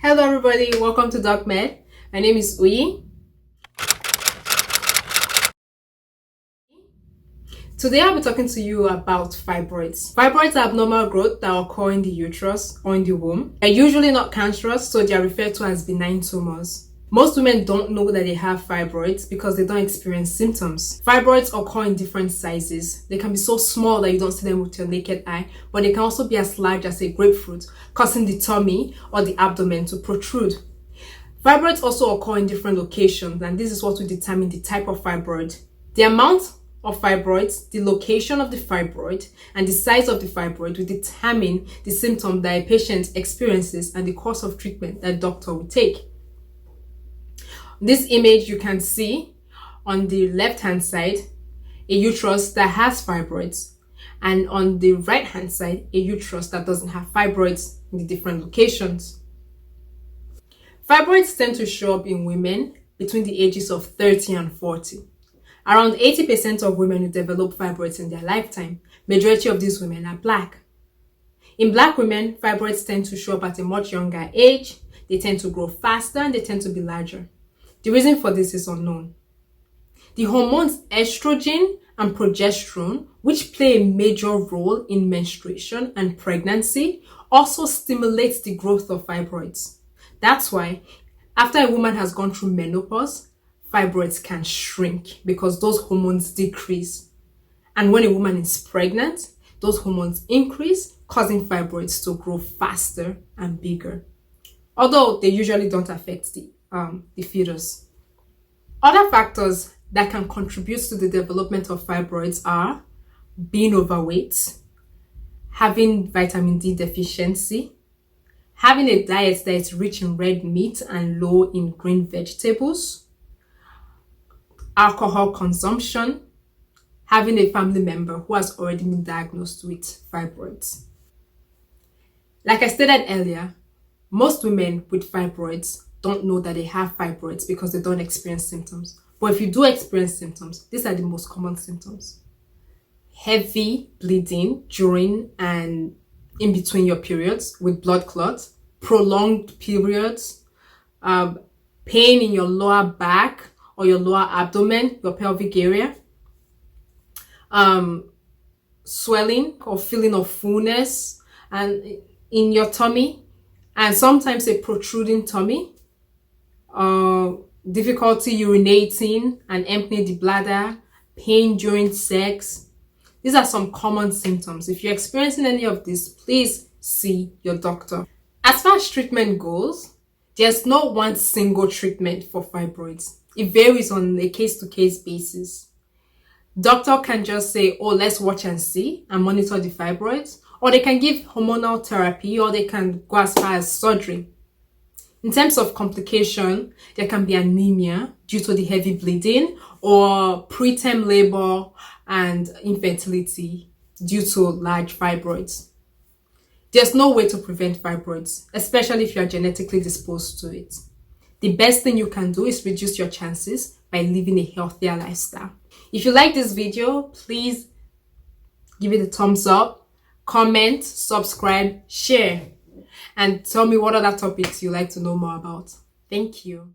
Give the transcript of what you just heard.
Hello everybody, welcome to DocMed. My name is Uyi. Today I'll be talking to you about fibroids. Fibroids are abnormal growth that occur in the uterus or in the womb. They're usually not cancerous, so they are referred to as benign tumors. Most women don't know that they have fibroids because they don't experience symptoms. Fibroids occur in different sizes. They can be so small that you don't see them with your naked eye, but they can also be as large as a grapefruit, causing the tummy or the abdomen to protrude. Fibroids also occur in different locations, and this is what will determine the type of fibroid. The amount of fibroids, the location of the fibroid, and the size of the fibroid will determine the symptom that a patient experiences and the course of treatment that a doctor will take. This image you can see on the left hand side a uterus that has fibroids, and on the right hand side a uterus that doesn't have fibroids in the different locations. Fibroids tend to show up in women between the ages of 30 and 40. Around 80% of women who develop fibroids in their lifetime. Majority of these women are black. In black women, fibroids tend to show up at a much younger age. They tend to grow faster and they tend to be larger. The reason for this is unknown. The hormones estrogen and progesterone, which play a major role in menstruation and pregnancy, also stimulates the growth of fibroids. That's why after a woman has gone through menopause, fibroids can shrink because those hormones decrease. And when a woman is pregnant, those hormones increase, causing fibroids to grow faster and bigger. Although they usually don't affect the fetus. Other factors that can contribute to the development of fibroids are being overweight, having vitamin D deficiency, having a diet that is rich in red meat and low in green vegetables, alcohol consumption, having a family member who has already been diagnosed with fibroids. Like I stated earlier, most women with fibroids don't know that they have fibroids because they don't experience symptoms. But if you do experience symptoms, these are the most common symptoms. Heavy bleeding during and in between your periods with blood clots, prolonged periods, pain in your lower back or your lower abdomen, your pelvic area, swelling or feeling of fullness and in your tummy, and sometimes a protruding tummy, difficulty urinating and emptying the bladder, pain during sex. These are some common symptoms. If you're experiencing any of this, please see your doctor. As far as treatment goes, there's no one single treatment for fibroids. It varies on a case-to-case basis. Doctor can just say, oh, let's watch and see and monitor the fibroids, or they can give hormonal therapy, or they can go as far as surgery. In terms of complication, there can be anemia due to the heavy bleeding, or preterm labor and infertility due to large fibroids. There's no way to prevent fibroids, especially if you are genetically disposed to it. The best thing you can do is reduce your chances by living a healthier lifestyle. If you like this video, please give it a thumbs up, comment, subscribe, share, and tell me what other topics you'd like to know more about. Thank you.